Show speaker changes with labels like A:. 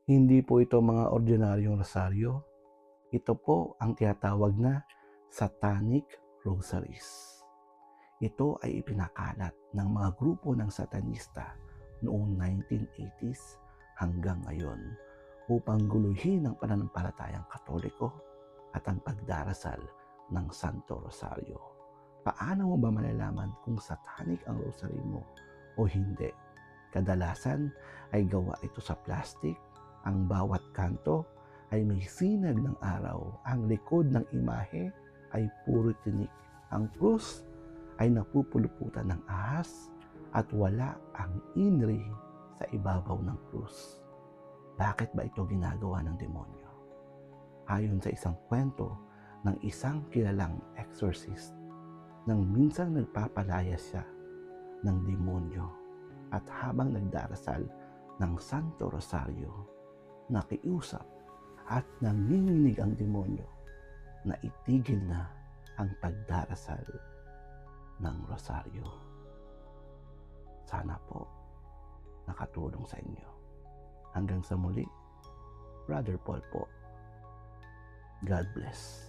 A: Hindi po ito mga ordinaryong rosaryo. Ito po ang tinatawag na Satanic Rosaries. Ito ay ipinakalat ng mga grupo ng Satanista noong 1980s hanggang ngayon upang guluhin ang pananampalatayang Katoliko at ang pagdarasal ng Santo Rosario. Paano mo ba malalaman kung satanic ang rosary mo o hindi? Kadalasan ay gawa ito sa plastic, ang bawat kanto ay may sinag ng araw, ang likod ng imahe ay puro tinik, ang krus ay napupuluputan ng ahas at wala ang inri sa ibabaw ng krus. Bakit ba ito ginagawa ng demonyo? Ayon sa isang kwento ng isang kilalang exorcist, nang minsan nagpapalaya siya ng demonyo at habang nagdarasal ng Santo Rosario, nakiusap at nanginginig ang demonyo na itigil na ang pagdarasal ng Rosario. Sana po nakatulong sa inyo. Hanggang sa muli, Brother Paul po. God bless.